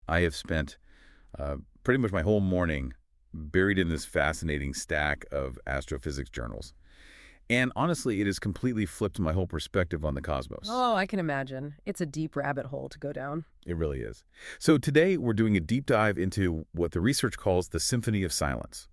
I have spent pretty much my whole morning buried in this fascinating stack of astrophysics journals. And honestly, it has completely flipped my whole perspective on the cosmos. Oh, I can imagine. It's a deep rabbit hole to go down. It really is. So today we're doing a deep dive into what the research calls the symphony of silence.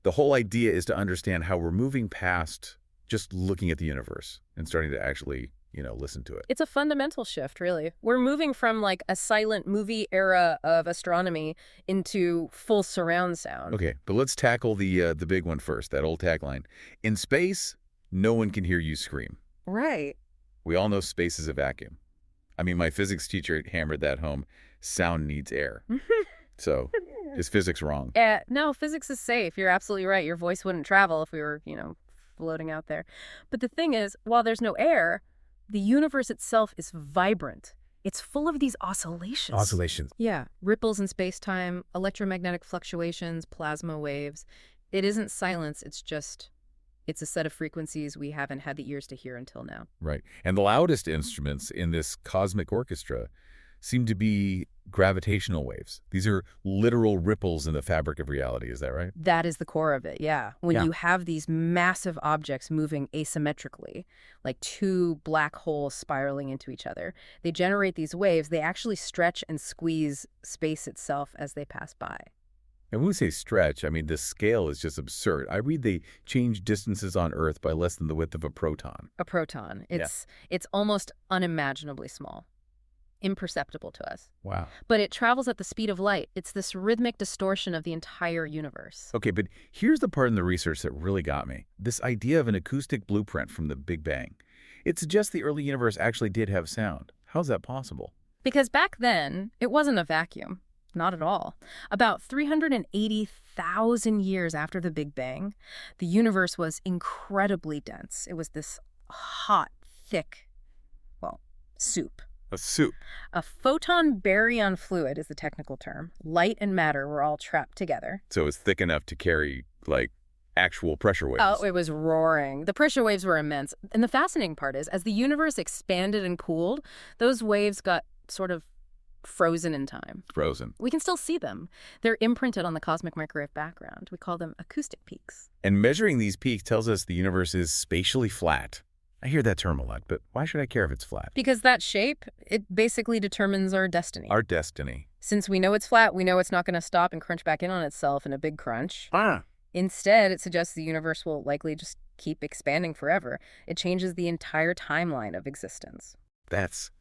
The whole idea is to understand how we're moving past just looking at the universe and starting to actually, listen to it. It's a fundamental shift, really. We're moving from like a silent movie era of astronomy into full surround sound. Okay, but let's tackle the big one first, that old tagline. In space, no one can hear you scream. Right. We all know space is a vacuum. I mean, my physics teacher hammered that home. Sound needs air. So, is physics wrong? No, physics is safe. You're absolutely right. Your voice wouldn't travel if we were, floating out there. But the thing is, while there's no air, the universe itself is vibrant. It's full of these oscillations. Oscillations. Yeah, ripples in space-time, electromagnetic fluctuations, plasma waves. It isn't silence, it's a set of frequencies we haven't had the ears to hear until now. Right. And the loudest instruments in this cosmic orchestra seem to be gravitational waves. These are literal ripples in the fabric of reality. Is that right? That is the core of it, yeah. When you have these massive objects moving asymmetrically, like two black holes spiraling into each other, they generate these waves. They actually stretch and squeeze space itself as they pass by. And when we say stretch, I mean, the scale is just absurd. I read they change distances on Earth by less than the width of a proton. A proton. It's almost unimaginably small. Imperceptible to us. Wow. But it travels at the speed of light. It's this rhythmic distortion of the entire universe. Okay, but here's the part in the research that really got me. This idea of an acoustic blueprint from the Big Bang. It suggests the early universe actually did have sound. How's that possible? Because back then, it wasn't a vacuum. Not at all. About 380,000 years after the Big Bang, the universe was incredibly dense. It was this hot, thick, soup. A soup. A photon baryon fluid is the technical term. Light and matter were all trapped together. So it's thick enough to carry, actual pressure waves. Oh, it was roaring. The pressure waves were immense. And the fascinating part is, as the universe expanded and cooled, those waves got sort of frozen in time. Frozen. We can still see them. They're imprinted on the cosmic microwave background. We call them acoustic peaks. And measuring these peaks tells us the universe is spatially flat. I hear that term a lot, but why should I care if it's flat? Because that shape, it basically determines our destiny. Our destiny. Since we know it's flat, we know it's not going to stop and crunch back in on itself in a big crunch. Ah. Instead, it suggests the universe will likely just keep expanding forever. It changes the entire timeline of existence. That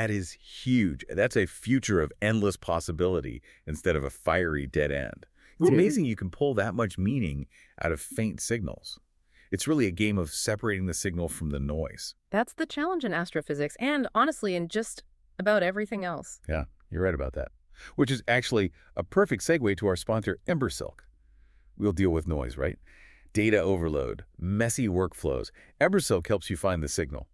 is huge. That's a future of endless possibility instead of a fiery dead end. It's amazing you can pull that much meaning out of faint signals. It's really a game of separating the signal from the noise. That's the challenge in astrophysics and, honestly, in just about everything else. Yeah, you're right about that. Which is actually a perfect segue to our sponsor, Embersilk. We'll deal with noise, right? Data overload, messy workflows. Embersilk helps you find the signal.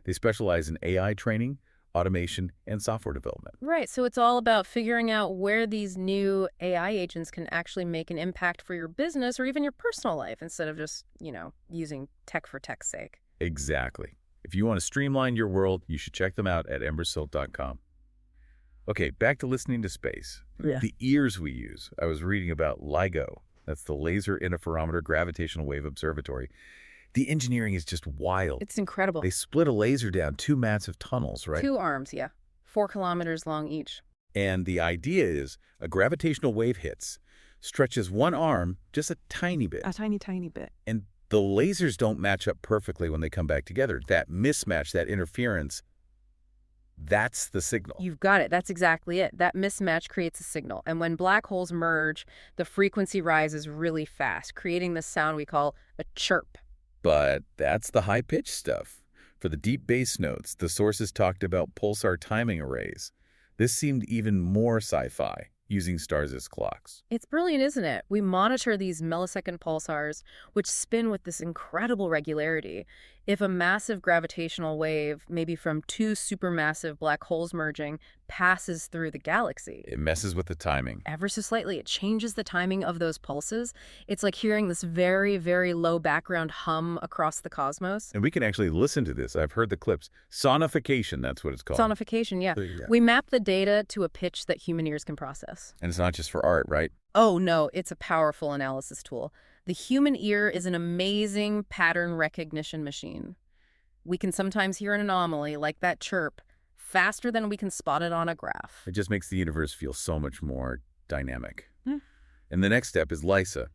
They specialize in AI training, automation, and software development. Right, so it's all about figuring out where these new AI agents can actually make an impact for your business or even your personal life instead of just, using tech for tech's sake. Exactly. If you want to streamline your world, you should check them out at embersilk.com. Okay, back to listening to space. Yeah. The ears we use. I was reading about LIGO. That's the Laser Interferometer Gravitational Wave Observatory. The engineering is just wild. It's incredible. They split a laser down 2 massive tunnels, right? 2 arms, yeah. 4 kilometers long each. And the idea is a gravitational wave hits, stretches one arm just a tiny bit. A tiny, tiny bit. And the lasers don't match up perfectly when they come back together. That mismatch, that interference, that's the signal. You've got it. That's exactly it. That mismatch creates a signal. And when black holes merge, the frequency rises really fast, creating the sound we call a chirp. But that's the high-pitched stuff. For the deep bass notes, the sources talked about pulsar timing arrays. This seemed even more sci-fi, using stars as clocks. It's brilliant, isn't it? We monitor these millisecond pulsars, which spin with this incredible regularity. If a massive gravitational wave, maybe from 2 supermassive black holes merging, passes through the galaxy. It messes with the timing. Ever so slightly, it changes the timing of those pulses. It's like hearing this very, very low background hum across the cosmos. And we can actually listen to this. I've heard the clips. Sonification, that's what it's called. Sonification, yeah. Yeah. We map the data to a pitch that human ears can process. And it's not just for art, right? Oh, no, it's a powerful analysis tool. The human ear is an amazing pattern recognition machine. We can sometimes hear an anomaly, like that chirp, faster than we can spot it on a graph. It just makes the universe feel so much more dynamic. Hmm. And the next step is LISA,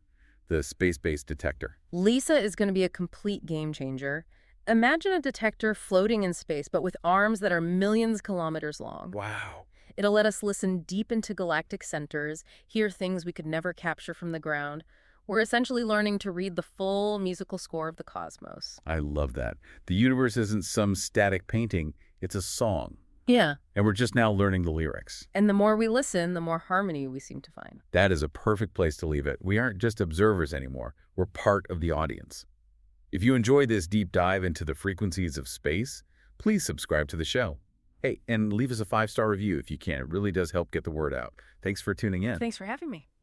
the space-based detector. LISA is going to be a complete game changer. Imagine a detector floating in space, but with arms that are millions kilometers long. Wow. It'll let us listen deep into galactic centers, hear things we could never capture from the ground. We're essentially learning to read the full musical score of the cosmos. I love that. The universe isn't some static painting, it's a song. Yeah. And we're just now learning the lyrics. And the more we listen, the more harmony we seem to find. That is a perfect place to leave it. We aren't just observers anymore. We're part of the audience. If you enjoyed this deep dive into the frequencies of space, please subscribe to the show. Hey, and leave us a 5-star review if you can. It really does help get the word out. Thanks for tuning in. Thanks for having me.